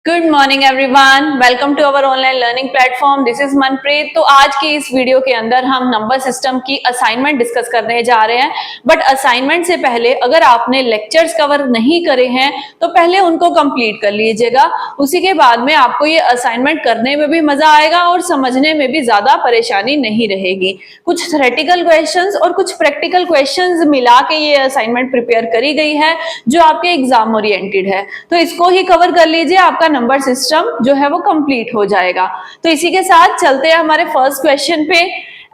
Good morning everyone, welcome to our online learning platform. This is Manpreet. तो आज की इस वीडियो के अंदर हम नंबर सिस्टम की असाइनमेंट डिस्कस करने जा रहे हैं। बट असाइनमेंट से पहले अगर आपने लेक्चर्स कवर नहीं करे हैं तो पहले उनको कंप्लीट कर लीजिएगा। उसी के बाद में आपको ये असाइनमेंट करने में भी मजा आएगा और समझने में भी ज्यादा परेशानी नहीं रहेगी। कुछ थ्योरेटिकल क्वेश्चंस और कुछ प्रैक्टिकल क्वेश्चंस मिला के ये असाइनमेंट प्रिपेयर करी गई है जो आपके एग्जाम ओरिएंटेड है। तो इसको ही कवर कर लीजिए, आपका नंबर सिस्टम जो है वो कंप्लीट हो जाएगा। तो इसी के साथ चलते हैं हमारे फर्स्ट क्वेश्चन पे।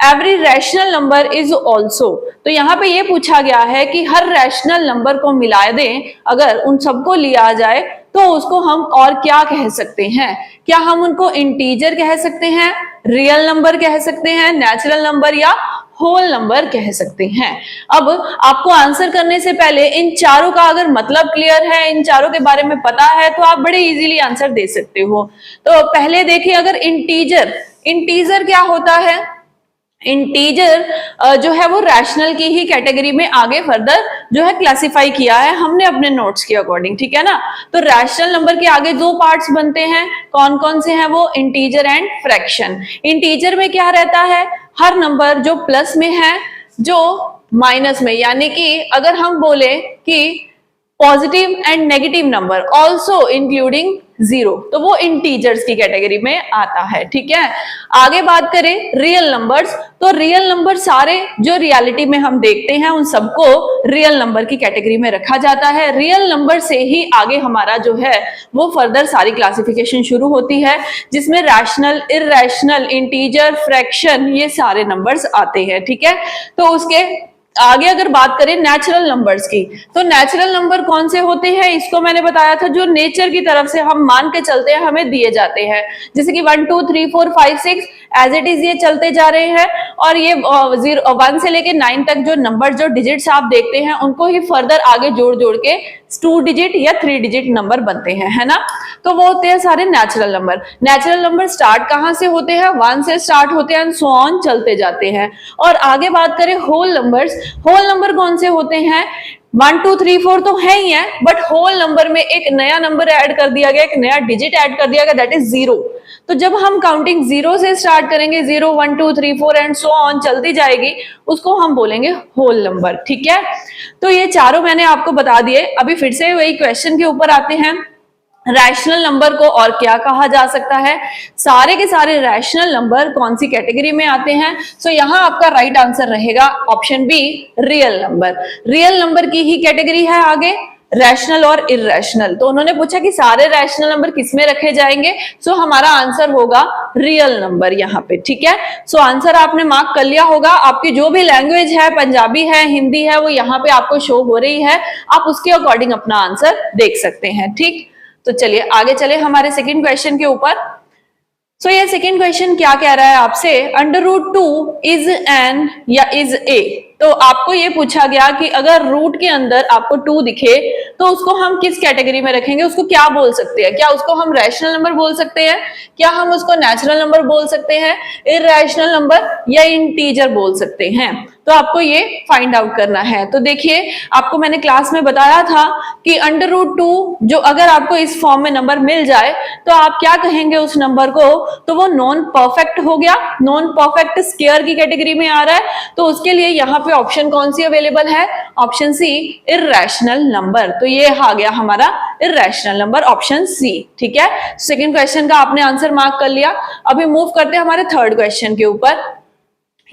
Every rational number is also, तो यहाँ पे ये पूछा गया है कि हर रैशनल नंबर को मिला दें, अगर उन सबको लिया जाए तो उसको हम और क्या कह सकते हैं। क्या हम उनको इंटीजर कह सकते हैं, रियल नंबर कह सकते हैं, नेचुरल नंबर या होल नंबर कह सकते हैं। अब आपको आंसर करने से पहले इन चारों का अगर मतलब क्लियर है, इन चारों के बारे में पता है, तो आप बड़े इजीली आंसर दे सकते हो। तो पहले देखिए, अगर इंटीजर, इंटीजर क्या होता है? इंटीजर जो है वो रैशनल की ही कैटेगरी में आगे फर्दर जो है क्लासिफाई किया है हमने अपने नोट्स के अकॉर्डिंग, ठीक है ना। तो रैशनल नंबर के आगे दो पार्ट्स बनते हैं, कौन कौन से हैं वो? Integer and fraction. इंटीजर में क्या रहता है? हर नंबर जो प्लस में है, जो माइनस में, यानी कि अगर हम बोले कि positive and negative number also including zero, तो वो इंटीजर्स की कैटेगरी में आता है, ठीक है। आगे बात करें रियल नंबर्स, तो रियल नंबर सारे जो रियलिटी में हम देखते हैं उन सबको रियल नंबर की कैटेगरी में रखा जाता है। रियल नंबर से ही आगे हमारा जो है वो फर्दर सारी क्लासिफिकेशन शुरू होती है, जिसमें रैशनल, इररैशनल, इंटीजर, फ्रैक्शन, ये सारे नंबर्स आते हैं, ठीक है। तो उसके आगे अगर बात करें नेचुरल नंबर्स की, तो नेचुरल नंबर कौन से होते हैं? इसको मैंने बताया था, जो नेचर की तरफ से हम मान के चलते हैं, हमें दिए जाते हैं, जैसे कि 1 2 3 4 5 6 एज इट इज ये चलते जा रहे हैं। और ये 1 से लेके 9 तक जो नंबर, जो डिजिट्स आप देखते हैं, उनको ही फर्दर आगे जोड़ जोड़ के 2 डिजिट या 3 डिजिट नंबर बनते हैं, है ना। तो वो होते हैं सारे natural number. Natural number start कहाँ से होते हैं? 1 से स्टार्ट होते हैं, सो ऑन चलते जाते हैं। और आगे बात करें होल नंबर्स, होल नंबर कौन से होते हैं? 1 2 3 4 तो है ही है, बट होल नंबर में एक नया नंबर ऐड कर दिया गया, एक नया डिजिट ऐड कर दिया गया, दैट इज जीरो। तो जब हम काउंटिंग जीरो से स्टार्ट करेंगे, 0 1 2 3 4 एंड सो ऑन चलती जाएगी, उसको हम बोलेंगे होल नंबर, ठीक है। तो ये चारों मैंने आपको बता दिए। अभी फिर से वही क्वेश्चन के ऊपर आते हैं। रैशनल नंबर को और क्या कहा जा सकता है? सारे के सारे रैशनल नंबर कौन सी कैटेगरी में आते हैं? सो यहाँ आपका राइट आंसर रहेगा option B, real number. Real number की ही कैटेगरी है आगे रैशनल और इररैशनल। तो उन्होंने पूछा कि सारे रैशनल नंबर किसमें रखे जाएंगे, सो हमारा आंसर होगा रियल नंबर यहाँ पे, ठीक है। सो आंसर आपने मार्क कर लिया होगा। आपकी जो भी लैंग्वेज है, पंजाबी है, हिंदी है, वो यहाँ पे आपको शो हो रही है, आप उसके अकॉर्डिंग अपना आंसर देख सकते हैं, ठीक। तो चलिए आगे चले हमारे सेकंड क्वेश्चन के ऊपर। सो ये सेकंड क्वेश्चन क्या कह रहा है आपसे? √2 इज एन या इज ए। तो आपको ये पूछा गया कि अगर रूट के अंदर आपको 2 दिखे तो उसको हम किस कैटेगरी में रखेंगे, उसको क्या बोल सकते हैं? क्या उसको हम रैशनल नंबर बोल सकते हैं, क्या हम उसको नेचुरल नंबर बोल सकते हैं, इररैशनल नंबर या इंटीजर बोल सकते हैं? तो आपको ये फाइंड आउट करना है। तो देखिए, आपको मैंने क्लास में बताया था कि √2 जो अगर आपको इस फॉर्म में नंबर मिल जाए तो आप क्या कहेंगे उस नंबर को? तो वो नॉन परफेक्ट हो गया, नॉन परफेक्ट स्क्वायर की कैटेगरी में आ रहा है। तो उसके लिए यहाँ पे ऑप्शन कौन सी अवेलेबल है? Option C, irrational number. तो ये आ गया हमारा इररैशनल नंबर, ऑप्शन सी, ठीक है। सेकंड क्वेश्चन का आपने आंसर मार्क कर लिया। अभी मूव करते हैं हमारे थर्ड क्वेश्चन के ऊपर।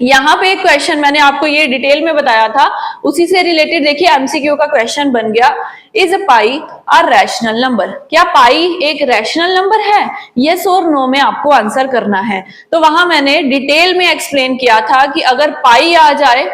यहाँ पे एक क्वेश्चन मैंने आपको ये डिटेल में बताया था, उसी से रिलेटेड देखिए एमसीक्यू का क्वेश्चन बन गया। Is pi a rational number? क्या पाई एक रैशनल नंबर है? यस और नो में आपको आंसर करना है। तो वहां मैंने डिटेल में एक्सप्लेन किया था कि अगर पाई आ जाए,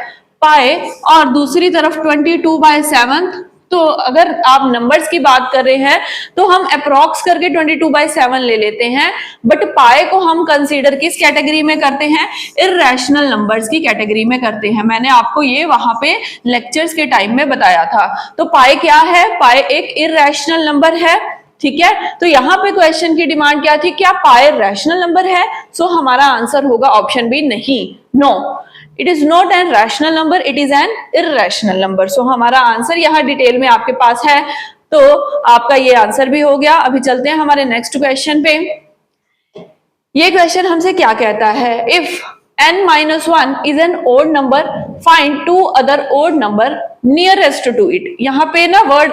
पाए, और दूसरी तरफ 22/7, तो अगर आप नंबर्स की बात कर रहे हैं तो हम अप्रॉक्स करके 22/7 ले लेते हैं, बट पाए को हम कंसीडर किस कैटेगरी में करते हैं? इररैशनल नंबर्स की कैटेगरी में करते हैं। मैंने आपको ये वहां पे लेक्चर्स के टाइम में बताया था। तो पाए क्या है? पाए एक इररैशनल नंबर है, ठीक है। तो यहाँ पे क्वेश्चन की डिमांड क्या थी? क्या पाए रैशनल नंबर है? सो हमारा आंसर होगा ऑप्शन बी, नहीं, no, it is not an rational number, it is an irrational number. So हमारा आंसर यहाँ डिटेल में आपके पास है। तो आपका ये आंसर भी हो गया। अभी चलते हैं हमारे नेक्स्ट क्वेश्चन पे। ये क्वेश्चन हमसे क्या कहता है, if n-1 is an odd number find two other odd number nearest to it. यहाँ पे ना वर्ड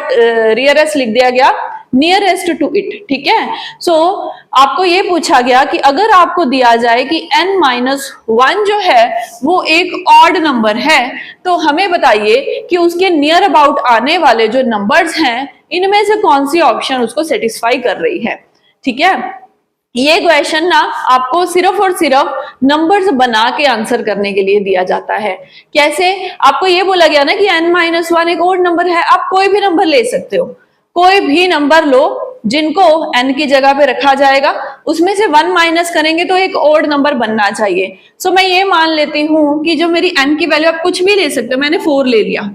नियरेस्ट लिख दिया गया, नियरेस्ट टू इट, ठीक है। सो आपको ये पूछा गया कि अगर आपको दिया जाए कि n-1 जो है वो एक ऑड नंबर है, तो हमें बताइए कि उसके नियर अबाउट आने वाले जो नंबर्स हैं इनमें से कौन सी ऑप्शन उसको सेटिस्फाई कर रही है, ठीक है। ये क्वेश्चन ना आपको सिर्फ और सिर्फ नंबर्स बना के आंसर करने के लिए दिया जाता है। कैसे? आपको ये बोला गया ना कि n-1 एक ओड नंबर है, आप कोई भी नंबर ले सकते हो, कोई भी नंबर लो जिनको n की जगह पे रखा जाएगा, उसमें से 1 माइनस करेंगे तो एक ओड नंबर बनना चाहिए। सो मैं ये मान लेती हूं कि जो मेरी n की वैल्यू, आप कुछ भी ले सकते हो, मैंने 4 ले लिया,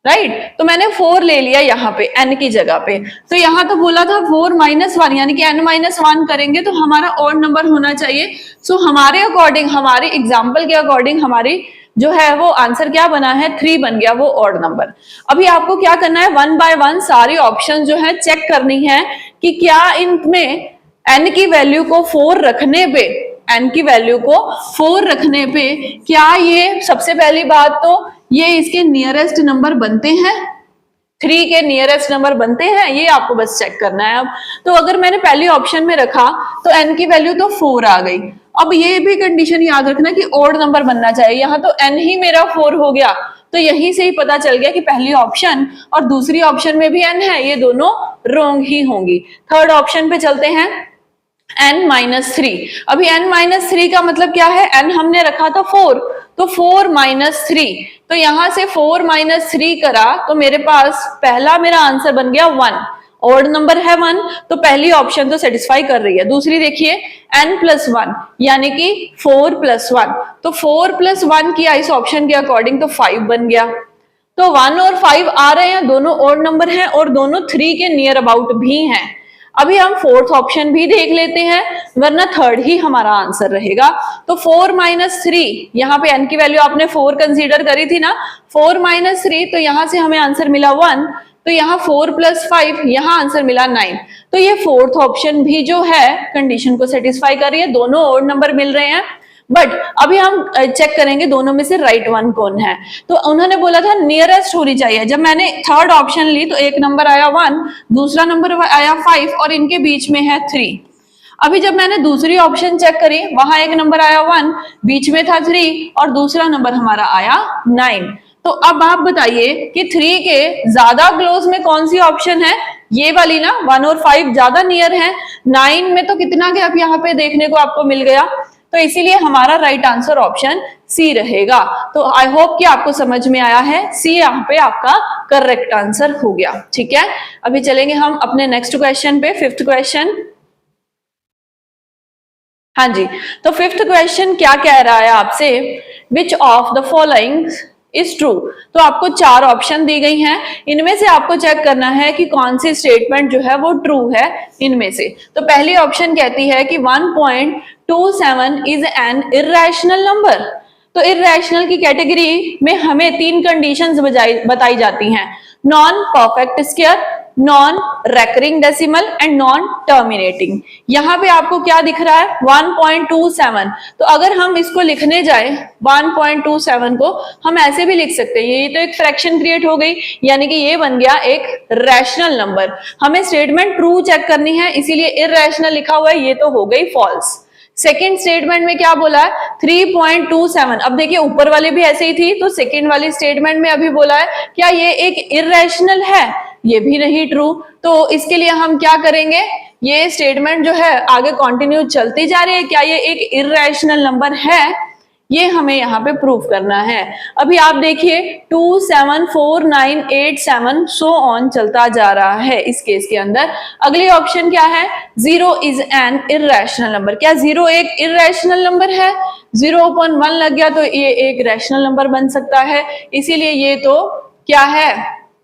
राइट, तो मैंने 4 ले लिया यहाँ पे n की जगह पे। तो यहाँ तो बोला था 4-1 यानी कि n-1 करेंगे तो हमारा ऑड नंबर होना चाहिए। सो हमारे अकॉर्डिंग, हमारे एग्जाम्पल के अकॉर्डिंग हमारी जो है वो आंसर क्या बना है, 3 बन गया, वो ऑड नंबर। अभी आपको क्या करना है, 1 बाय 1 सारी ऑप्शन जो है चेक करनी है कि क्या इनमें n की वैल्यू को 4 रखने पे, n की वैल्यू को 4 रखने पे क्या ये, सबसे पहली बात तो ये इसके नियरेस्ट नंबर बनते हैं, 3 के नियरेस्ट नंबर बनते हैं, ये आपको बस चेक करना है। अब तो अगर मैंने पहली ऑप्शन में रखा तो n की वैल्यू तो 4 आ गई। अब ये भी कंडीशन याद रखना कि ऑड नंबर बनना चाहिए, यहाँ तो n ही मेरा 4 हो गया, तो यहीं से ही पता चल गया कि पहली ऑप्शन और दूसरी ऑप्शन में भी n है, ये दोनों रॉन्ग ही होंगी। थर्ड ऑप्शन पे चलते हैं, n-3। अभी n-3 का मतलब क्या है, n हमने रखा था 4, तो 4-3, तो यहां से 4-3 करा तो मेरे पास पहला मेरा आंसर बन गया 1, ऑड नंबर है 1, तो पहली ऑप्शन तो सेटिस्फाई कर रही है। दूसरी देखिए n+1 यानी कि 4+1, तो 4+1 किया इस ऑप्शन के अकॉर्डिंग तो 5 बन गया। तो 1 और 5 आ रहे हैं, दोनों ऑड नंबर हैं और दोनों 3 के नियर अबाउट भी हैं। अभी हम फोर्थ ऑप्शन भी देख लेते हैं, वरना थर्ड ही हमारा आंसर रहेगा। तो 4-3, यहाँ पे n की वैल्यू आपने 4 कंसीडर करी थी ना, 4-3, तो यहां से हमें आंसर मिला 1, तो यहाँ 4+5, यहाँ आंसर मिला 9। तो ये फोर्थ ऑप्शन भी जो है कंडीशन को सेटिस्फाई कर रही है, दोनों ऑड नंबर मिल रहे हैं। बट अभी हम चेक करेंगे दोनों में से राइट वन कौन है। तो उन्होंने बोला था नियरेस्ट होनी चाहिए। जब मैंने थर्ड ऑप्शन ली तो एक नंबर आया 1, दूसरा नंबर आया 5 और इनके बीच में है 3। अभी जब मैंने दूसरी ऑप्शन चेक करी, वहां एक नंबर आया 1, बीच में था 3 और दूसरा नंबर हमारा आया 9। तो अब आप बताइए कि 3 के ज्यादा क्लोज में कौन सी ऑप्शन है, ये वाली ना, 1 और 5 ज्यादा नियर है, 9 में तो कितना गैप यहाँ पे देखने को आपको मिल गया। तो इसीलिए हमारा राइट आंसर ऑप्शन सी रहेगा। तो आई होप कि आपको समझ में आया है, सी यहाँ पे आपका करेक्ट आंसर हो गया। ठीक है, अभी चलेंगे हम अपने नेक्स्ट क्वेश्चन पे, फिफ्थ क्वेश्चन। हाँ जी, तो फिफ्थ क्वेश्चन क्या कह रहा है आपसे, which of the following is true. तो आपको 4 ऑप्शन दी गई हैं, इनमें से आपको चेक करना है कि कौन सी स्टेटमेंट जो है वो ट्रू है इनमें से। तो पहली ऑप्शन कहती है कि 1.27 इज एन इर्रेशनल नंबर। तो इर्रेशनल की कैटेगरी में हमें 3 कंडीशंस बताई जाती हैं, non perfect square, non recurring decimal and non terminating. यहां पे आपको क्या दिख रहा है, 1.27। तो अगर हम इसको लिखने जाए 1.27 को हम ऐसे भी लिख सकते हैं, ये तो एक फ्रैक्शन क्रिएट हो गई, यानी कि ये बन गया एक रैशनल नंबर। हमें स्टेटमेंट ट्रू चेक करनी है, इसीलिए इर्रेशनल लिखा हुआ है, ये तो हो गई फॉल्स। सेकेंड स्टेटमेंट में क्या बोला है, 3.27। अब देखिए ऊपर वाली भी ऐसे ही थी, तो सेकेंड वाली स्टेटमेंट में अभी बोला है क्या ये एक इर्रेशनल है, ये भी नहीं ट्रू। तो इसके लिए हम क्या करेंगे, ये स्टेटमेंट जो है आगे कंटिन्यू चलती जा रही है, क्या ये एक इर्रेशनल नंबर है, ये हमें यहाँ पे प्रूव करना है। अभी आप देखिए 2, 7, 4, 9, 8, 7 सो ऑन चलता जा रहा है इस केस के अंदर। अगली ऑप्शन क्या है, 0 इज एन इर्रेशनल नंबर। क्या 0 एक इर्रेशनल नंबर है, 0/1 लग गया तो ये एक रैशनल नंबर बन सकता है, इसीलिए ये तो क्या है,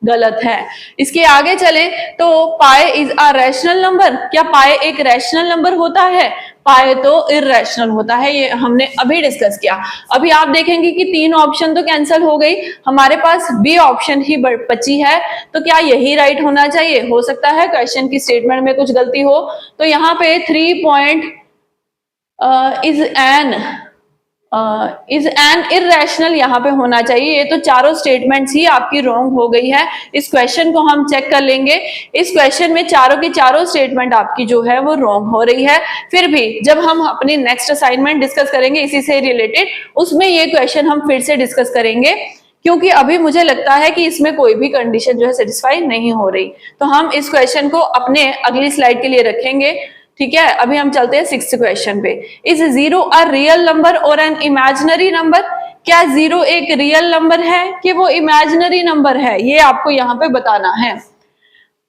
गलत है। इसके आगे चले तो pi is a rational number, क्या पाई एक रैशनल नंबर होता है? पाई तो इररेशनल होता है, ये हमने अभी डिस्कस किया। अभी आप देखेंगे कि 3 ऑप्शन तो कैंसिल हो गई, हमारे पास बी ऑप्शन ही बची है। तो क्या यही राइट होना चाहिए? हो सकता है क्वेश्चन की स्टेटमेंट में कुछ गलती हो। तो यहाँ पे 3 पॉइंट इज एन इररेशनल यहाँ पे होना चाहिए। ये तो चारों स्टेटमेंट्स ही आपकी रॉन्ग हो गई है। इस क्वेश्चन को हम चेक कर लेंगे। इस क्वेश्चन में चारों की चारों स्टेटमेंट आपकी जो है वो रॉन्ग हो रही है। फिर भी जब हम अपनी नेक्स्ट असाइनमेंट डिस्कस करेंगे इसी से रिलेटेड, उसमें ये क्वेश्चन हम फिर से डिस्कस करेंगे, क्योंकि अभी मुझे लगता है कि इसमें कोई भी कंडीशन जो है सेटिस्फाई नहीं हो रही। तो हम इस क्वेश्चन को अपने अगली स्लाइड के लिए रखेंगे। ठीक है, अभी हम चलते हैं 6th क्वेश्चन पे। इज 0 अ रियल नंबर और एन इमेजिनरी नंबर? क्या 0 एक रियल नंबर है कि वो इमेजिनरी नंबर है, ये आपको यहाँ पे बताना है।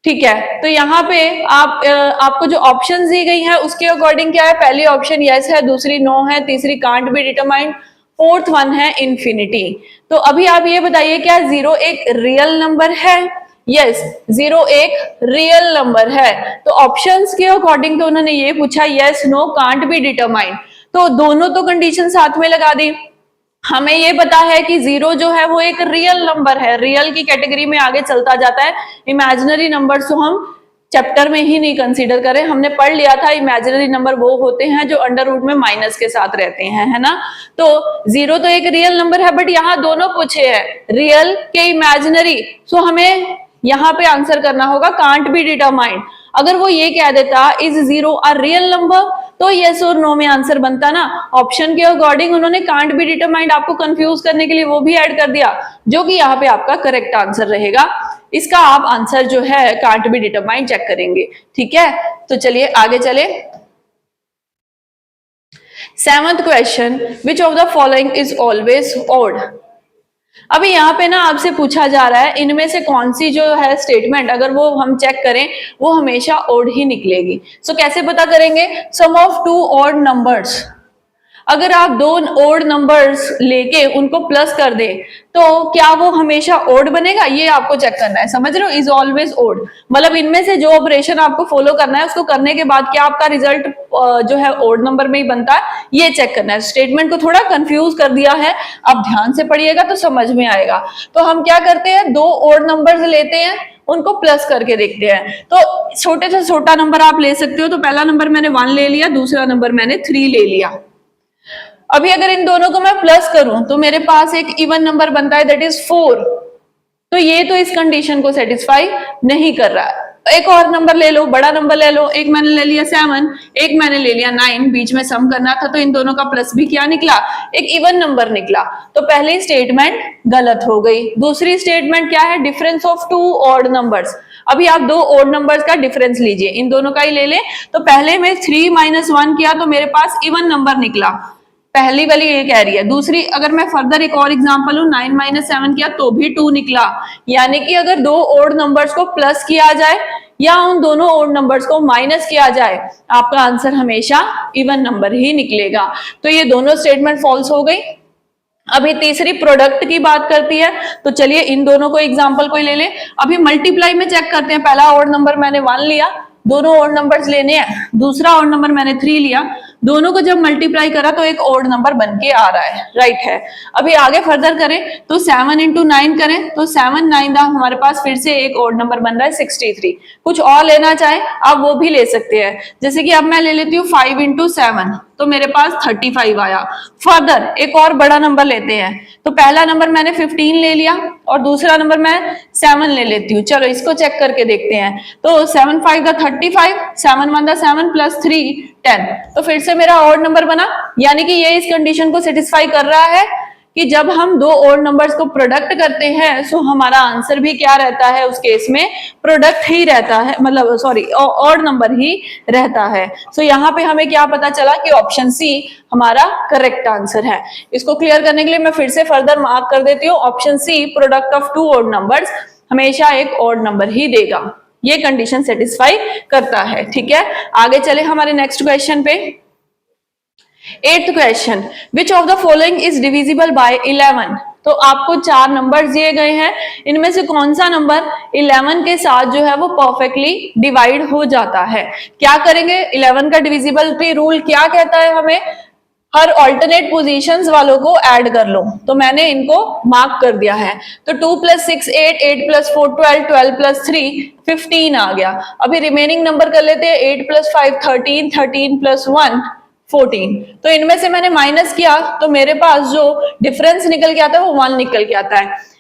ठीक है, तो यहाँ पे आपको जो ऑप्शंस दी गई है उसके अकॉर्डिंग क्या है? पहली ऑप्शन यस है, दूसरी नो है, तीसरी can't be determined, fourth one है इन्फिनिटी। तो अभी आप ये बताइए, क्या 0 एक रियल नंबर है? यस, 0 एक रियल नंबर है। तो ऑप्शंस के अकॉर्डिंग तो उन्होंने ये पूछा yes no can't be determined, तो दोनों तो कंडीशन साथ में लगा दी। हमें ये पता है कि 0 जो है वो एक रियल नंबर है, रियल की कैटेगरी में आगे चलता जाता है। इमेजिनरी नंबर्स तो हम चैप्टर में ही नहीं कंसीडर करें, हमने पढ़ लिया था इमेजिनरी नंबर वो होते हैं जो अंडर रूट में माइनस के साथ रहते हैं, है ना। तो 0 तो एक रियल नंबर है, बट यहाँ दोनों पूछे हैं, रियल के इमेजिनरी। सो हमें यहाँ पे आंसर करना होगा कांट बी डिटरमाइंड। अगर वो ये कह देता इज 0 अ रियल नंबर, तो यस और नो में आंसर बनता ना। ऑप्शन के अकॉर्डिंग उन्होंने कांट बी डिटरमाइंड आपको कंफ्यूज करने के लिए वो भी ऐड कर दिया, जो कि यहाँ पे आपका करेक्ट आंसर रहेगा। इसका आप आंसर जो है कांट बी डिटरमाइंड चेक करेंगे। ठीक है, तो चलिए आगे चले। 7th question, which of the following is always odd? अभी यहाँ पे ना आपसे पूछा जा रहा है इनमें से कौन सी जो है स्टेटमेंट अगर वो हम चेक करें वो हमेशा ओड ही निकलेगी। सो कैसे पता करेंगे? सम ऑफ 2 ऑड नंबर्स, अगर आप 2 ओड नंबर्स लेके उनको प्लस कर दें तो क्या वो हमेशा ओड बनेगा, ये आपको चेक करना है। समझ रहे हो? इज ऑलवेज ओड मतलब इनमें से जो ऑपरेशन आपको फॉलो करना है उसको करने के बाद क्या आपका रिजल्ट जो है ओड नंबर में ही बनता है, ये चेक करना है। स्टेटमेंट को थोड़ा कंफ्यूज कर दिया है, आप ध्यान से पढ़िएगा तो समझ में आएगा। तो हम क्या करते हैं, 2 ओड नंबर्स लेते हैं, उनको प्लस करके देखते हैं। तो छोटे से छोटा नंबर आप ले सकते हो। तो पहला नंबर मैंने 1 ले लिया, दूसरा नंबर मैंने 3 ले लिया। अभी अगर इन दोनों को मैं प्लस करूं तो मेरे पास एक इवन नंबर बनता है, दैट इज 4। तो ये तो इस कंडीशन को सेटिस्फाई नहीं कर रहा है। एक और नंबर ले लो, बड़ा नंबर ले लो। एक मैंने ले लिया 7, एक मैंने ले लिया 9, बीच में सम करना था तो इन दोनों का प्लस भी क्या निकला, एक इवन नंबर निकला। तो पहली स्टेटमेंट गलत हो गई। दूसरी स्टेटमेंट क्या है, डिफरेंस ऑफ 2 ऑड नंबर्स। अभी आप 2 ऑड नंबर्स का डिफरेंस लीजिए, इन दोनों का ही ले लें। तो पहले में 3 - 1 किया तो मेरे पास इवन नंबर निकला, पहली वाली ये कह रही है। दूसरी अगर मैं फर्दर एक और एग्जांपल लूं, 9 - 7 किया तो भी 2 निकला। यानी कि अगर 2 ओड नंबर्स को प्लस किया जाए या उन दोनों ओड नंबर्स को माइनस किया जाए, आपका आंसर हमेशा इवन नंबर ही निकलेगा। तो ये दोनों स्टेटमेंट फॉल्स हो गई। अभी तीसरी प्रोडक्ट की बात करती है, तो चलिए इन दोनों को एग्जांपल कोई ले ले। अभी मल्टीप्लाई में चेक करते हैं। पहला ओड नंबर मैंने 1 लिया, दोनों ओड नंबर्स लेने हैं। दूसरा ओड नंबर मैंने 3 लिया, दोनों को जब मल्टीप्लाई करा तो एक ओड नंबर बन के आ रहा है, राइट है। अभी आगे फर्दर करें तो 7 × 9 करें तो 7 9 हमारे पास फिर से एक ओड नंबर बन रहा है 63। कुछ और लेना चाहे आप वो भी ले सकते हैं। जैसे कि अब मैं ले लेती हूँ 5 × 7 तो मेरे पास 35 आया। फर्दर एक और बड़ा नंबर लेते हैं। तो पहला नंबर मैंने 15 ले लिया और दूसरा नंबर मैं 7 ले लेती हूँ। चलो इसको चेक करके देखते हैं। तो 7 × 5 = 35, 7 × 1 = 7 + 3 = 10। तो फिर से मेरा ऑड नंबर बना। यानी कि ये इस कंडीशन को सेटिस्फाई कर रहा है कि जब हम 2 ऑड नंबर्स को प्रोडक्ट करते हैं सो हमारा आंसर भी क्या रहता है, उस केस में प्रोडक्ट ही रहता है, मतलब सॉरी ऑड नंबर ही रहता है। सो यहाँ पे हमें क्या पता चला कि ऑप्शन सी हमारा करेक्ट आंसर है। इसको क्लियर करने के लिए मैं फिर से फर्दर मार्क कर देती हूँ। Option C product of 2 odd numbers हमेशा एक ऑड नंबर ही देगा, ये कंडीशन सेटिस्फाई करता है। ठीक है, आगे चले हमारे नेक्स्ट क्वेश्चन पे। 8th question, which of the following is divisible by 11? तो आपको 4 नंबर दिए गए हैं, इनमें से कौन सा नंबर 11 के साथ जो है वो परफेक्टली डिवाइड हो जाता है। क्या करेंगे, 11 का डिविजिबिलिटी रूल क्या कहता है, हमें हर ऑल्टरनेट पोजीशंस वालों को ऐड कर लो, तो मैंने इनको मार्क कर दिया है। तो 2 + 6 8, 8 + 4 12, 12 + 3 15 आ गया। अभी रिमेनिंग नंबर कर लेते हैं, 8 + 5 13, 13 + 1 14। तो इनमें से मैंने माइनस किया तो मेरे पास जो डिफरेंस निकल के आता है वो 1 निकल के आता है।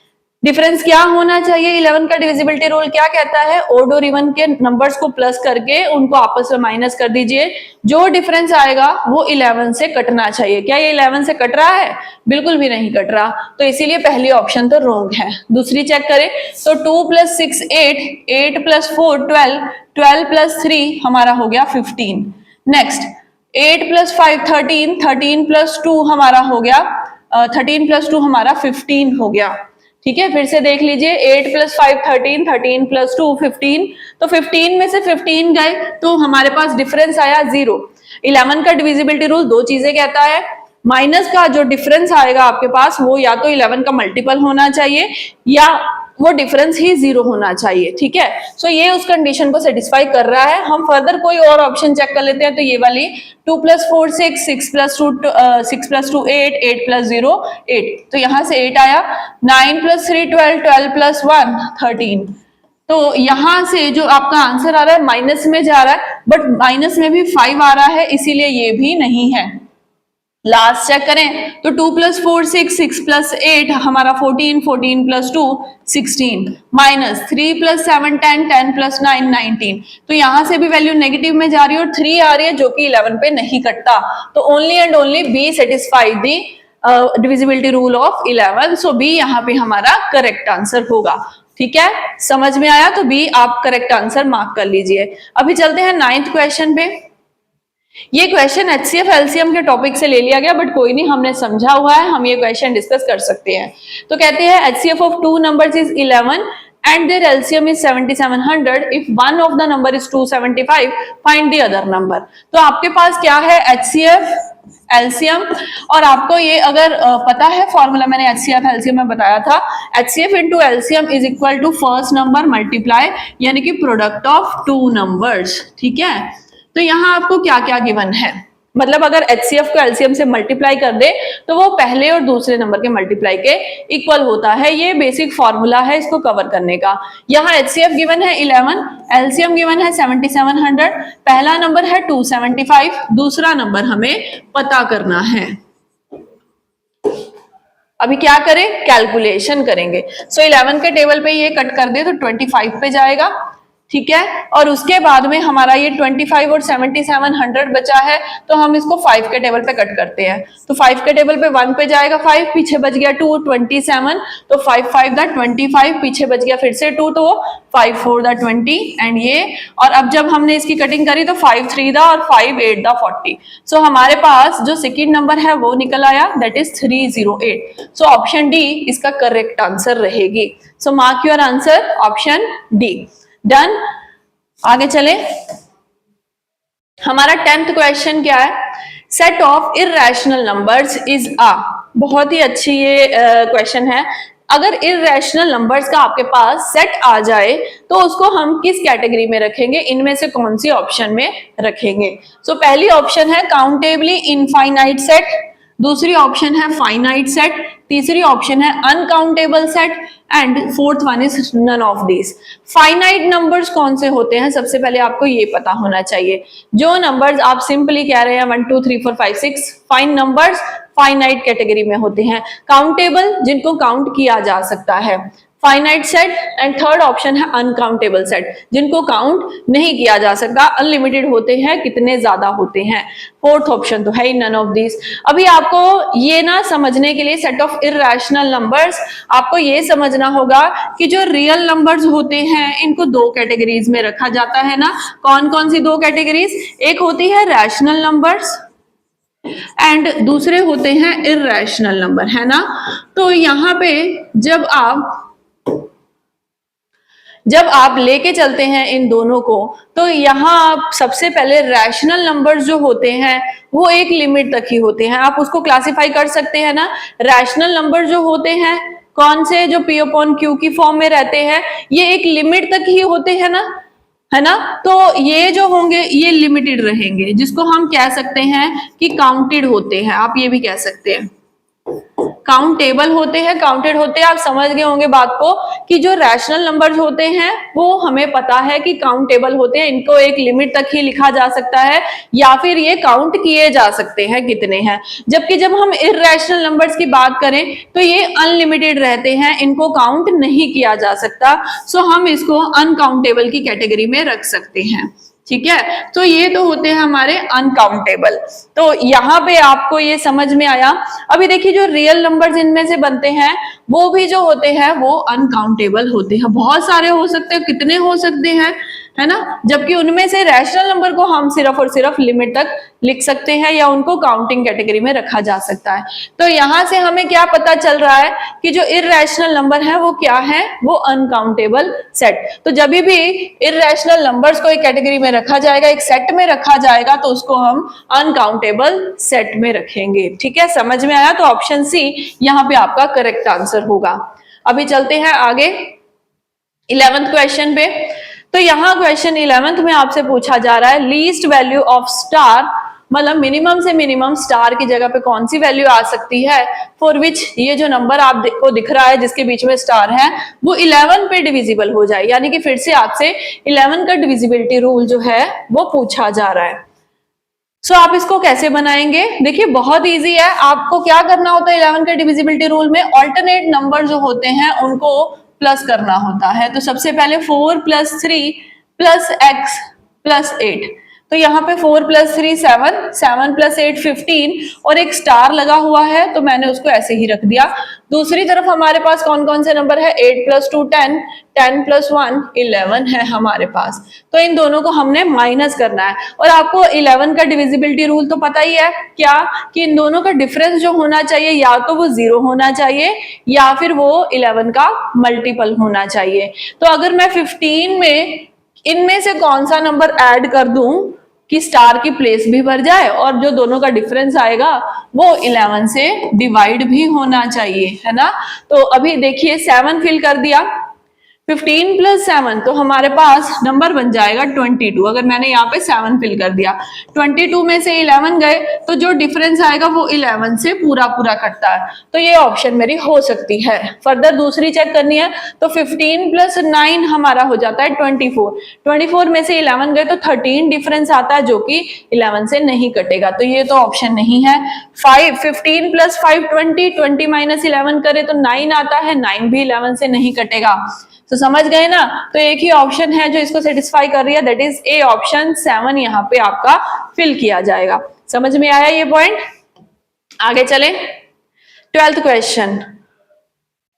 डिफरेंस क्या होना चाहिए, 11 का डिविजिबिलिटी रूल क्या कहता है, ओड और इवन के नंबर्स को प्लस करके उनको आपस में माइनस कर दीजिए, जो डिफरेंस आएगा वो 11 से कटना चाहिए। क्या ये 11 से कट रहा है, बिल्कुल भी नहीं कट रहा, तो इसीलिए पहली ऑप्शन तो रॉन्ग है। दूसरी चेक करें तो 2 + 6 8, 8 + 4 12, 12 + 3 हमारा हो गया 15। नेक्स्ट 8 + 5 13, 13 + 2 हमारा हो गया 13 + 2 हमारा 15 हो गया। ठीक है, फिर से देख लीजिए, 8 + 5 13, 13 + 2 15, तो 15 में से 15 गए तो हमारे पास डिफरेंस आया 0। 11 का डिविजिबिलिटी रूल दो चीजें कहता है, माइनस का जो डिफरेंस आएगा आपके पास वो या तो 11 का मल्टीपल होना चाहिए या वो डिफरेंस ही 0 होना चाहिए। ठीक है, सो ये उस कंडीशन को सेटिस्फाई कर रहा है। हम फर्दर कोई और ऑप्शन चेक कर लेते हैं, तो ये वाली 2 + 4 6, 6 + 2 6 + 2 8, 8 + 0 8, तो यहां से 8 आया। 9 + 3 12, 12 + 1 13, तो यहां से जो आपका आंसर आ रहा है माइनस में जा रहा है, बट माइनस में भी 5 आ रहा है, इसीलिए ये भी नहीं है। लास्ट चेक करें तो 2 + 4 6, 6 + 8 हमारा 14, 14 + 2 16, माइनस 3 + 7 10, 10 + 9 19, तो यहां से भी वैल्यू नेगेटिव में जा रही है और 3 आ रही है जो कि 11 पे नहीं कटता, तो only and only B satisfied the divisibility rule of 11, so B यहाँ पे हमारा करेक्ट आंसर होगा। ठीक है, समझ में आया, तो बी आप करेक्ट आंसर मार्क कर लीजिए। अभी चलते हैं 9th क्वेश्चन पे। ये क्वेश्चन HCF एलसीएम के टॉपिक से ले लिया गया, बट कोई नहीं, हमने समझा हुआ है, हम ये क्वेश्चन डिस्कस कर सकते हैं। तो कहते हैं HCF of 2 numbers is 11 and their LCM is 7700, if one of the number is 275, find the other number। तो आपके पास क्या है, HCF एलसीएम, और आपको ये अगर पता है फॉर्मूला, मैंने HCF एलसीएम में बताया था, HCF into LCM is equal to first number multiply, यानी कि प्रोडक्ट ऑफ 2 नंबर्स। ठीक है, तो यहां आपको क्या क्या गिवन है, मतलब अगर HCF को एलसीएम से मल्टीप्लाई कर दे तो वो पहले और दूसरे नंबर के मल्टीप्लाई के इक्वल होता है। ये बेसिक फॉर्मूला है इसको कवर करने का। यहाँ HCF गिवन है 11, एलसीएम गिवन है 7700, पहला नंबर है 275, दूसरा नंबर हमें पता करना है। अभी क्या करें, कैलकुलेशन करेंगे। सो 11 के टेबल पे ये कट कर दे तो 25 पे जाएगा। ठीक है, और उसके बाद में हमारा ये 25 और 7700 बचा है, तो हम इसको 5 के टेबल पे कट करते हैं, तो 5 के टेबल पे 1 पे जाएगा 5, पीछे बच गया 2 27, तो 5 5 दा 25, पीछे बच गया फिर से 2, तो 5 4 दा 20 एंड ये, और अब जब हमने इसकी कटिंग करी तो 5 3 दा और 5 8 दा 40, सो हमारे पास जो सेकेंड नंबर है वो निकल आया, that is 308। So option D इसका करेक्ट आंसर रहेगी। So mark your answer option D. Done, आगे चले। हमारा 10th क्वेश्चन क्या है, set of irrational numbers is a, बहुत ही अच्छी ये क्वेश्चन है। अगर इररेशनल नंबर्स का आपके पास सेट आ जाए तो उसको हम किस कैटेगरी में रखेंगे, इनमें से कौन सी ऑप्शन में रखेंगे। सो पहली ऑप्शन है काउंटेबली इनफाइनाइट सेट, दूसरी ऑप्शन है फाइनाइट सेट, तीसरी ऑप्शन है uncountable set and fourth one is none of this. Finite numbers कौन से होते हैं, सबसे पहले आपको ये पता होना चाहिए। जो नंबर्स आप सिंपली कह रहे हैं 1 2 3 4 5 6 फाइन नंबर्स फाइनाइट कैटेगरी में होते हैं। काउंटेबल जिनको काउंट किया जा सकता है, finite set, and third option है अनकाउंटेबल सेट, जिनको काउंट नहीं किया जा सकता, अनलिमिटेड होते हैं, कितने ज्यादा होते हैं। फोर्थ ऑप्शन तो है ही नन ऑफ दिस। अभी आपको ये ना समझने के लिए सेट ऑफ इररेशनल नंबर्स, आपको ये समझना होगा कि जो रियल नंबर्स होते हैं इनको दो कैटेगरीज में रखा जाता है ना। कौन कौन सी दो कैटेगरीज, एक होती है रैशनल नंबर्स एंड दूसरे होते हैं इररेशनल नंबर, है ना। तो यहाँ पे जब आप जब आप लेके चलते हैं इन दोनों को, तो यहाँ आप सबसे पहले रैशनल नंबर्स जो होते हैं वो एक लिमिट तक ही होते हैं। आप उसको क्लासिफाई कर सकते हैं ना, रैशनल नंबर जो होते हैं कौन से, जो P अपॉन Q की फॉर्म में रहते हैं, ये एक लिमिट तक ही होते हैं ना, है ना। तो ये जो होंगे ये लिमिटेड रहेंगे, जिसको हम कह सकते हैं कि काउंटेड होते हैं। आप ये भी कह सकते हैं काउंटेबल होते हैं, काउंटेड होते हैं। आप समझ गए होंगे बात को कि जो रैशनल नंबर्स होते हैं वो हमें पता है कि काउंटेबल होते हैं, इनको एक लिमिट तक ही लिखा जा सकता है या फिर ये काउंट किए जा सकते हैं कितने हैं। जबकि जब हम इर्रेशनल नंबर्स की बात करें तो ये अनलिमिटेड रहते हैं, इनको काउंट नहीं किया जा सकता। सो हम इसको अनकाउंटेबल की कैटेगरी में रख सकते हैं, ठीक है। तो ये तो होते हैं हमारे अनकाउंटेबल। तो यहाँ पे आपको ये समझ में आया। अभी देखिए जो रियल नंबर्स इनमें से बनते हैं वो भी जो होते हैं वो अनकाउंटेबल होते हैं। बहुत सारे हो सकते हैं, कितने हो सकते हैं, है ना। जबकि उनमें से रैशनल नंबर को हम सिर्फ और सिर्फ लिमिट तक लिख सकते हैं या उनको काउंटिंग कैटेगरी में रखा जा सकता है। तो यहां से हमें क्या पता चल रहा है कि जो इर्रेशनल नंबर है वो क्या है, वो अनकाउंटेबल सेट। तो जब भी इर्रेशनल नंबर्स को एक कैटेगरी में रखा जाएगा, एक सेट में रखा जाएगा, तो उसको हम अनकाउंटेबल सेट में रखेंगे, ठीक है। समझ में आया। तो ऑप्शन सी यहाँ पे आपका करेक्ट आंसर होगा। अभी चलते हैं आगे 11th क्वेश्चन पे। तो यहाँ क्वेश्चन 11th में आपसे पूछा जा रहा है लीस्ट वैल्यू ऑफ स्टार, मतलब मिनिमम से मिनिमम स्टार की जगह पे कौन सी वैल्यू आ सकती है फॉर विच ये जो नंबर आपको दिख रहा है जिसके बीच में स्टार है वो 11 पे डिविजिबल हो जाए। यानी कि फिर से आपसे 11 का डिविजिबिलिटी रूल जो है वो पूछा जा रहा है। सो आप इसको कैसे बनाएंगे, देखिए बहुत इजी है। आपको क्या करना होता है 11 के डिविजिबिलिटी रूल में, ऑल्टरनेट नंबर जो होते हैं उनको प्लस करना होता है। तो सबसे पहले 4 + 3 + x + 8। तो यहाँ पे 4 + 3 7, 7 + 8 15 और एक स्टार लगा हुआ है तो मैंने उसको ऐसे ही रख दिया। दूसरी तरफ हमारे पास कौन कौन से नंबर है, 8 + 2 10, 10 + 1 11 है हमारे पास। तो इन दोनों को हमने माइनस करना है। और आपको 11 का डिविजिबिलिटी रूल तो पता ही है क्या, कि इन दोनों का डिफरेंस जो होना चाहिए या तो वो 0 होना चाहिए या फिर वो 11 का मल्टीपल होना चाहिए। तो अगर मैं 15 में इनमें से कौन सा नंबर ऐड कर दूं कि स्टार की प्लेस भी भर जाए और जो दोनों का डिफरेंस आएगा वो 11 से डिवाइड भी होना चाहिए, है ना। तो अभी देखिए 7 फिल कर दिया, 15 + 7 तो हमारे पास नंबर बन जाएगा 22। अगर मैंने यहाँ पे 7 फिल कर दिया, 22 में से 11 गए तो जो डिफरेंस आएगा वो 11 से पूरा पूरा कटता है। तो ये ऑप्शन मेरी हो सकती है। फर्दर दूसरी चेक करनी है तो 15 + 9 हमारा हो जाता है 24। 24 में से 11 गए तो 13 डिफरेंस आता है जो कि 11 से नहीं कटेगा, तो ये तो ऑप्शन नहीं है। 15 + 5 20, 20 - 11 करे तो 9 आता है, 9 भी 11 से नहीं कटेगा। तो समझ गए ना। तो एक ही ऑप्शन है जो इसको सेटिस्फाई कर रही है, दैट इज ए ऑप्शन 7 यहाँ पे आपका फिल किया जाएगा। समझ में आया ये पॉइंट। आगे चले 12th क्वेश्चन।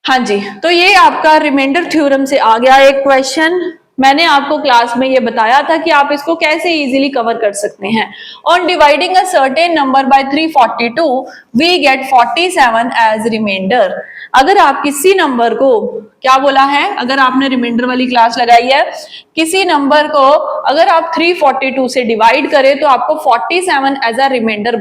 हाँ जी, तो ये आपका रिमाइंडर थ्योरम से आ गया एक क्वेश्चन। मैंने आपको क्लास में ये बताया था कि आप इसको कैसे इजीली कवर कर सकते हैं। On dividing a certain number by 342 we get 47 as remainder. अगर आप किसी नंबर को, क्या बोला है, अगर आपने रिमाइंडर वाली क्लास लगाई है, किसी नंबर को अगर आप 342 से डिवाइड करें तो आपको 47 एज अ रिमाइंडर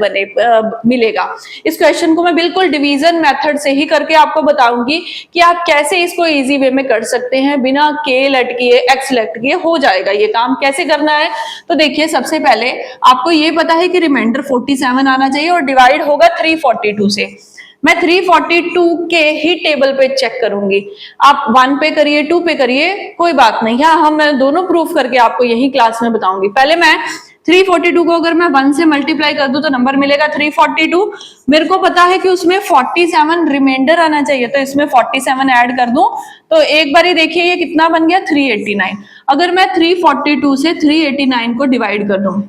मिलेगा। इस क्वेश्चन को मैं बिल्कुल डिवीजन मेथड से ही करके आपको बताऊंगी कि आप कैसे इसको इजी वे में कर सकते हैं, बिना के लटकिए एक्स लटकिए हो जाएगा ये काम। कैसे करना है तो देखिए, सबसे पहले आपको ये पता है कि रिमाइंडर 47 आना चाहिए और डिवाइड होगा 342 से। मैं 342 के ही टेबल पे चेक करूंगी। आप 1 पे करिए, 2 पे करिए, कोई बात नहीं है, हम मैं दोनों प्रूफ करके आपको यही क्लास में बताऊंगी। पहले मैं 342 को अगर मैं 1 से मल्टीप्लाई कर दूं तो नंबर मिलेगा 342। मेरे को पता है कि उसमें 47 रिमाइंडर आना चाहिए, तो इसमें 47 ऐड कर दूं तो एक बार ही देखिए ये कितना बन गया 389। अगर मैं 342 से 389 को डिवाइड कर दूं,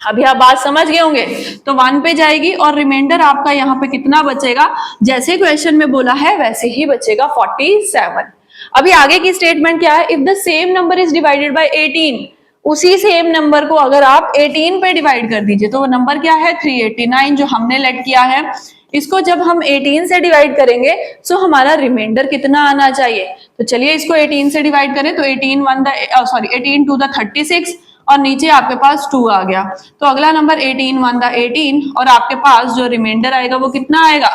अभी आप बात समझ गए होंगे, तो 1 पे जाएगी और रिमाइंडर आपका यहाँ पे कितना बचेगा, जैसे क्वेश्चन में बोला है वैसे ही बचेगा 47। अभी आगे की स्टेटमेंट क्या है, if the same number is divided bye 18, उसी सेम नंबर को अगर आप 18 पे डिवाइड कर दीजिए तो वो नंबर क्या है 389 जो हमने लेट किया है। इसको जब हम 18 से डिवाइड करेंगे तो हमारा रिमाइंडर कितना आना चाहिए। तो चलिए इसको 18 से डिवाइड करें तो 18 टू द 36 और नीचे आपके पास 2 आ गया। तो अगला नंबर 18 1 द 18 और आपके पास जो रिमाइंडर आएगा वो कितना आएगा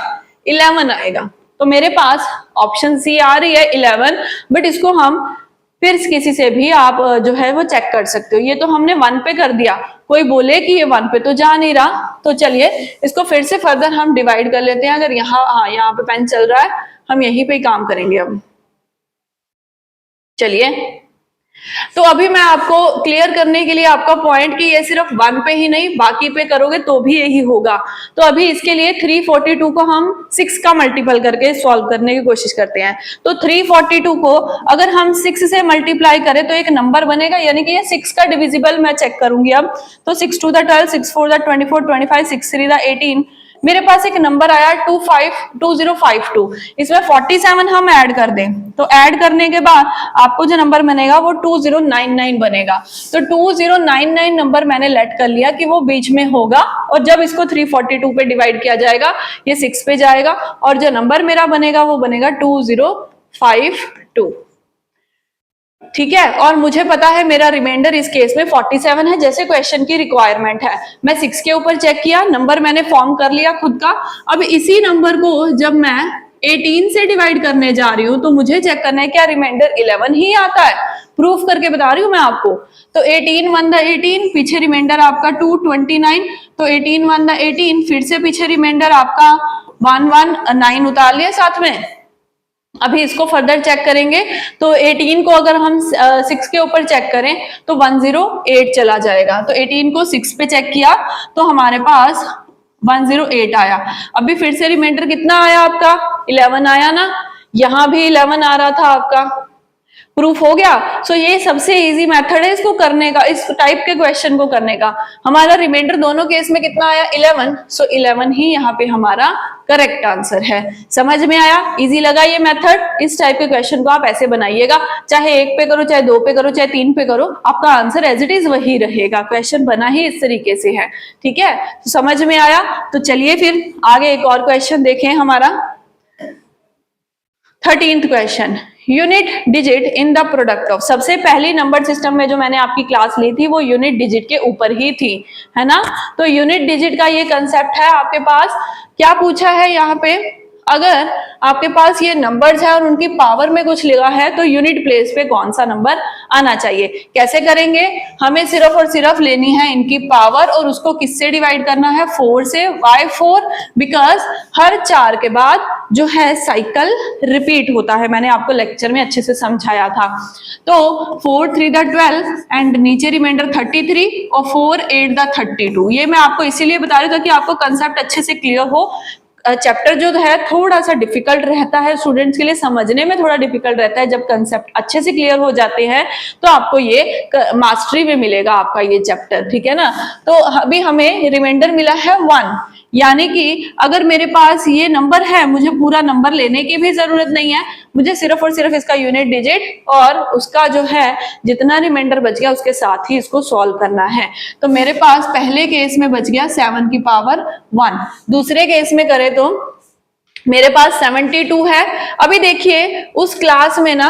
11 आएगा। तो मेरे पास ऑप्शन सी आ रही है 11, बट इसको हम फिर किसी से भी आप जो है वो चेक कर सकते हो। ये तो हमने 1 पे कर दिया, कोई बोले कि ये 1 पे तो जा नहीं रहा, तो चलिए इसको फिर से फर्दर हम डिवाइड कर लेते हैं। अगर यहाँ पे पेन चल रहा है, हम यहीं पे ही काम करेंगे अब। चलिए तो अभी मैं आपको क्लियर करने के लिए आपका पॉइंट कि ये सिर्फ 1 पे ही नहीं बाकी पे करोगे तो भी यही होगा। तो अभी इसके लिए 342 को हम 6 का मल्टीपल करके सॉल्व करने की कोशिश करते हैं। तो 342 को अगर हम 6 से मल्टीप्लाई करें तो एक नंबर बनेगा, यानी कि ये 6 का डिविजिबल मैं चेक करूंगी अब। तो 6 2 द 12, 6 4 द 24, 25, 6 3 द 18। मेरे पास एक नंबर आया 2052। इसमें 47 हम ऐड कर दें तो ऐड करने के बाद आपको जो नंबर बनेगा वो 2099 बनेगा। तो 2099 नंबर मैंने लेट कर लिया कि वो बीच में होगा, और जब इसको 342 पे डिवाइड किया जाएगा ये 6 पे जाएगा और जो नंबर मेरा बनेगा वो बनेगा 2052। ठीक है, और मुझे पता है मेरा रिमाइंडर इस केस में 47 है जैसे क्वेश्चन की रिक्वायरमेंट है। मैं 6 के ऊपर चेक किया, नंबर मैंने फॉर्म कर लिया खुद का। अब इसी नंबर को जब मैं 18 से डिवाइड करने जा रही हूं तो मुझे चेक करना है क्या रिमाइंडर 11 ही आता है। प्रूफ करके बता रही हूं मैं आपको। तो 18 1 द 18, पीछे रिमाइंडर आपका 229, तो 18 1 द 18, फिर से पीछे रिमाइंडर आपका 119 उतार लिया साथ में। अभी इसको फर्दर चेक करेंगे तो 18 को अगर हम 6 के ऊपर चेक करें तो 108 चला जाएगा। तो 18 को 6 पे चेक किया तो हमारे पास 108 आया। अभी फिर से रिमाइंडर कितना आया आपका 11 आया ना, यहां भी 11 आ रहा था आपका। प्रूफ हो गया। सो ये सबसे इजी मेथड है इसको करने का, इस टाइप के क्वेश्चन को करने का। हमारा रिमाइंडर दोनों केस में कितना आया 11, सो 11 ही यहाँ पे हमारा करेक्ट आंसर है। समझ में आया, इजी लगा ये मेथड। इस टाइप के क्वेश्चन को आप ऐसे बनाइएगा, चाहे 1 पे करो, चाहे 2 पे करो, चाहे 3 पे करो, आपका आंसर एज इट इज वही रहेगा। क्वेश्चन बना ही इस तरीके से है। ठीक है, तो समझ में आया। तो चलिए फिर आगे एक और क्वेश्चन देखें हमारा 13th question, unit digit in the product of. सबसे पहली नंबर सिस्टम में जो मैंने आपकी क्लास ली थी वो यूनिट डिजिट के ऊपर ही थी, है ना। तो यूनिट डिजिट का ये कंसेप्ट है आपके पास। क्या पूछा है यहाँ पे, अगर आपके पास ये नंबर्स है और उनकी पावर में कुछ लिखा है तो यूनिट प्लेस पे कौन सा नंबर आना चाहिए। कैसे करेंगे, हमें सिर्फ और सिर्फ लेनी है इनकी पावर और उसको किससे डिवाइड करना है 4 से। Why 4? बिकॉज हर 4 के बाद जो है साइकिल रिपीट होता है, मैंने आपको लेक्चर में अच्छे से समझाया था। तो 4 3 द 12 एंड नीचे रिमाइंडर 33 और 4 8 द 32। ये मैं आपको इसीलिए बता रही हूँ ताकि आपको कंसेप्ट अच्छे से क्लियर हो। चैप्टर जो है थोड़ा सा डिफिकल्ट रहता है स्टूडेंट्स के लिए, समझने में थोड़ा डिफिकल्ट रहता है। जब कंसेप्ट अच्छे से क्लियर हो जाते हैं तो आपको ये मास्टरी में मिलेगा आपका ये चैप्टर। ठीक है ना। तो अभी हमें रिमाइंडर मिला है 1, यानी कि अगर मेरे पास ये नंबर है मुझे पूरा नंबर लेने की भी जरूरत नहीं है, मुझे सिर्फ और सिर्फ इसका यूनिट डिजिट और उसका जो है जितना रिमाइंडर बच गया उसके साथ ही इसको सॉल्व करना है। तो मेरे पास पहले केस में बच गया 7 की पावर 1, दूसरे केस में करें तो मेरे पास 72 है। अभी देखिए उस क्लास में ना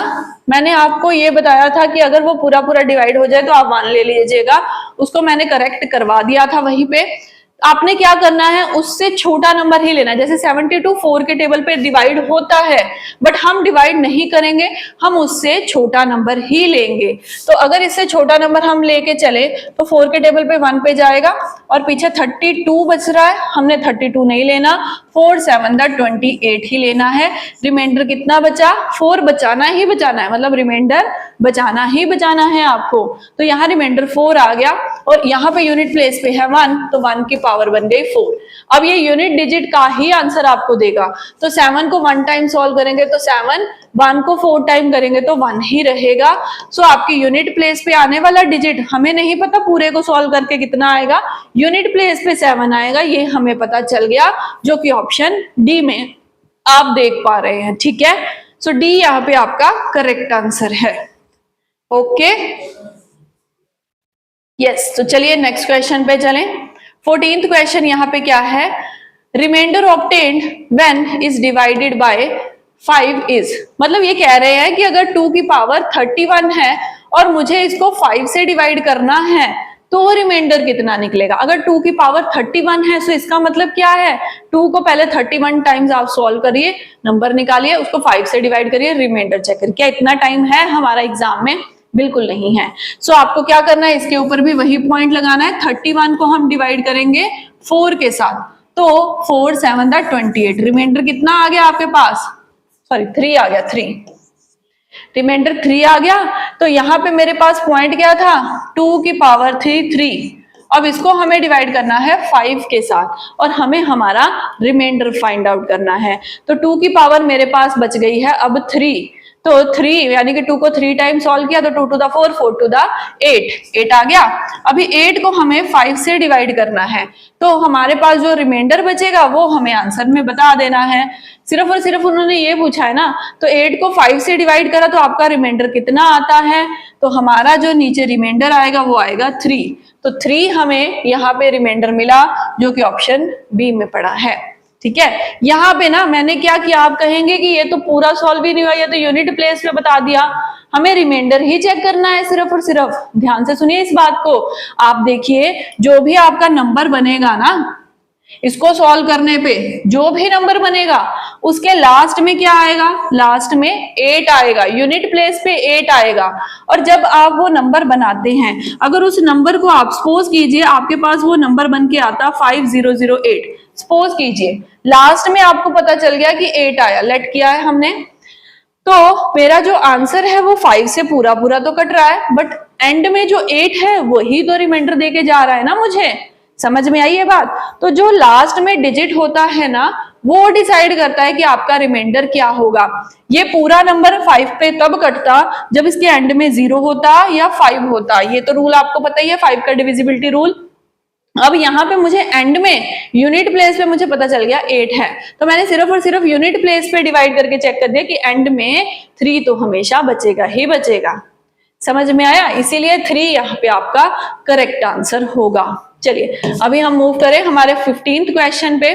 मैंने आपको ये बताया था कि अगर वो पूरा पूरा डिवाइड हो जाए तो आप 1 ले लीजिएगा, उसको मैंने करेक्ट करवा दिया था वहीं पे। आपने क्या करना है, उससे छोटा नंबर ही लेना है। जैसे 72 4 के टेबल पे डिवाइड होता है, बट हम डिवाइड नहीं करेंगे, हम उससे छोटा नंबर ही लेंगे। तो अगर इससे छोटा नंबर हम लेके चले तो 4 के टेबल पे 1 पे जाएगा और पीछे 32 बच रहा है, हमने 32 नहीं लेना, 4 7 द 28 ही लेना है। रिमाइंडर कितना बचा, 4 बचाना ही बचाना है, मतलब रिमाइंडर बचाना ही बचाना है आपको। तो यहाँ रिमाइंडर 4 आ गया और यहाँ पे यूनिट प्लेस पे है 1, तो 1 की पावर बन गई 4। अब ये यूनिट डिजिट का ही आंसर आपको देगा। तो 7 को 1 टाइम सॉल्व करेंगे तो 7, 1 को 4 टाइम करेंगे तो 1 ही रहेगा। सो आपकी यूनिट प्लेस पे आने वाला डिजिट हमें नहीं पता पूरे को सॉल्व करके कितना आएगा, यूनिट प्लेस पे 7 आएगा, ये हमें पता चल गया, जो कि ऑप्शन डी में आप देख पा रहे हैं। ठीक है, सो डी यहाँ पे आपका करेक्ट आंसर है। ओके यस, तो चलिए नेक्स्ट क्वेश्चन पे चलें। 14th क्वेश्चन यहाँ पे क्या है, remainder obtained when is divided by 5 is, मतलब ये कह रहे हैं कि अगर 2 की पावर 31 है और मुझे इसको 5 से डिवाइड करना है तो रिमाइंडर कितना निकलेगा। अगर 2 की पावर 31 है तो इसका मतलब क्या है, 2 को पहले 31 टाइम्स आप सॉल्व करिए, नंबर निकालिए, उसको 5 से डिवाइड करिए, रिमाइंडर चेक करिए। क्या इतना टाइम है हमारा एग्जाम में? बिल्कुल नहीं है। सो आपको क्या करना है, इसके ऊपर भी वही पॉइंट लगाना है। 31 को हम डिवाइड करेंगे 4 के साथ, तो 4 7 28, रिमाइंडर कितना आ गया आपके पास, सॉरी 3 आ गया, 3, रिमाइंडर 3 आ गया। तो यहां पे मेरे पास पॉइंट क्या था, 2 की पावर 3। अब इसको हमें डिवाइड करना है 5 के साथ और हमें हमारा रिमाइंडर फाइंड आउट करना है। तो 2 की पावर मेरे पास बच गई है अब 3, तो 3 यानी कि 2 को 3 टाइम सॉल्व किया तो 2 टू द 4, 4 टू द 8 आ गया। अभी 8 को हमें 5 से डिवाइड करना है, तो हमारे पास जो रिमाइंडर बचेगा वो हमें आंसर में बता देना है। सिर्फ और सिर्फ उन्होंने ये पूछा है ना, तो 8 को 5 से डिवाइड करा तो आपका रिमाइंडर कितना आता है, तो हमारा जो नीचे रिमाइंडर आएगा वो आएगा 3। तो 3 हमें यहाँ पे रिमाइंडर मिला जो कि ऑप्शन बी में पड़ा है। ठीक है, यहाँ पे ना मैंने क्या किया, आप कहेंगे कि ये तो पूरा सॉल्व ही नहीं हुआ, ये तो यूनिट प्लेस पे बता दिया। हमें रिमाइंडर ही चेक करना है सिर्फ और सिर्फ। ध्यान से सुनिए इस बात को। आप देखिए, जो भी आपका नंबर बनेगा ना, इसको सॉल्व करने पे जो भी नंबर बनेगा उसके लास्ट में क्या आएगा, लास्ट में 8 आएगा, यूनिट प्लेस पे 8 आएगा। और जब आप वो नंबर बनाते हैं, अगर उस नंबर को आप सपोज कीजिए आपके पास वो नंबर बन के आता 5008, सपोज कीजिए लास्ट में आपको पता चल गया कि 8 आया, लेट किया है हमने, तो मेरा जो आंसर है वो 5 से पूरा पूरा तो कट रहा है, बट एंड में जो 8 है वही तो रिमाइंडर देके जा रहा है ना मुझे। समझ में आई ये बात? तो जो लास्ट में डिजिट होता है ना, वो डिसाइड करता है कि आपका रिमाइंडर क्या होगा। ये पूरा नंबर 5 पे तब कटता जब इसके एंड में 0 होता या 5 होता। ये तो रूल आपको पता ही है, 5 का डिविजिबिलिटी रूल। अब यहाँ पे मुझे एंड में यूनिट प्लेस पे मुझे पता चल गया 8 है, तो मैंने सिर्फ और सिर्फ यूनिट प्लेस पे डिवाइड करके चेक कर दिया कि एंड में 3 तो हमेशा बचेगा ही बचेगा। समझ में आया? इसीलिए 3 यहाँ पे आपका करेक्ट आंसर होगा। चलिए अभी हम मूव करें हमारे 15th क्वेश्चन पे।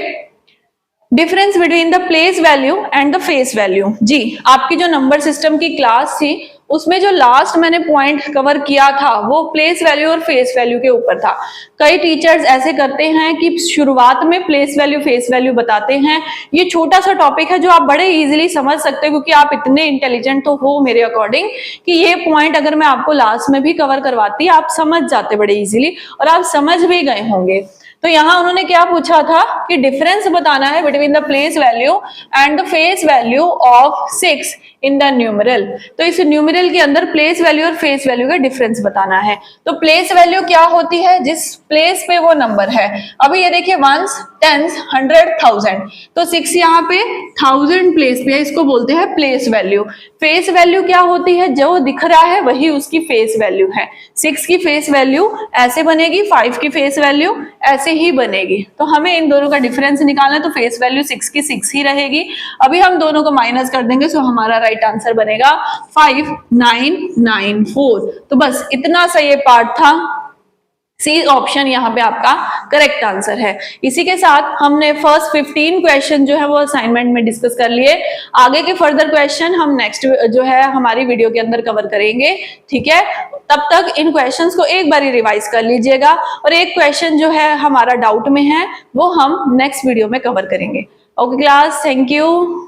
Difference between the place value and the face value. जी, आपकी जो नंबर सिस्टम की क्लास थी उसमें जो लास्ट मैंने पॉइंट कवर किया था वो प्लेस वैल्यू और फेस वैल्यू के ऊपर था। कई टीचर्स ऐसे करते हैं कि शुरुआत में प्लेस वैल्यू फेस वैल्यू बताते हैं। ये छोटा सा टॉपिक है जो आप बड़े इजीली समझ सकते हो, क्योंकि आप इतने इंटेलिजेंट तो हो मेरे अकॉर्डिंग कि ये पॉइंट अगर मैं आपको लास्ट में भी कवर करवाती आप समझ जाते बड़े इजीली, और आप समझ भी गए होंगे। तो यहाँ उन्होंने क्या पूछा था कि डिफरेंस बताना है between the place value and the face value of 6 in the numeral. तो इस न्यूमरल के अंदर प्लेस वैल्यू और फेस वैल्यू का डिफरेंस बताना है। तो प्लेस वैल्यू क्या होती है, जिस प्लेस पे वो नंबर है। अभी ये देखिए 1s, 10s, 100, 1000, तो 6 यहाँ पे 1000 प्लेस पे है, इसको बोलते हैं प्लेस वैल्यू। फेस वैल्यू क्या होती है, जो दिख रहा है वही उसकी फेस वैल्यू है। 6 की फेस वैल्यू ऐसे बनेगी, 5 की फेस वैल्यू ऐसे ही बनेगी। तो हमें इन दोनों का डिफरेंस निकालना है, तो फेस वैल्यू 6 की 6 ही रहेगी। अभी हम दोनों को माइनस कर देंगे, सो हमारा राइट आंसर बनेगा 5994। तो बस इतना सा ये पार्ट था। सी ऑप्शन यहाँ पे आपका करेक्ट आंसर है। इसी के साथ हमने फर्स्ट 15 क्वेश्चन जो है वो असाइनमेंट में डिस्कस कर लिए। आगे के फर्दर क्वेश्चन हम नेक्स्ट जो है हमारी वीडियो के अंदर कवर करेंगे। ठीक है, तब तक इन क्वेश्चंस को एक बार रिवाइज कर लीजिएगा, और एक क्वेश्चन जो है हमारा डाउट में है वो हम नेक्स्ट वीडियो में कवर करेंगे। Okay class, thank you.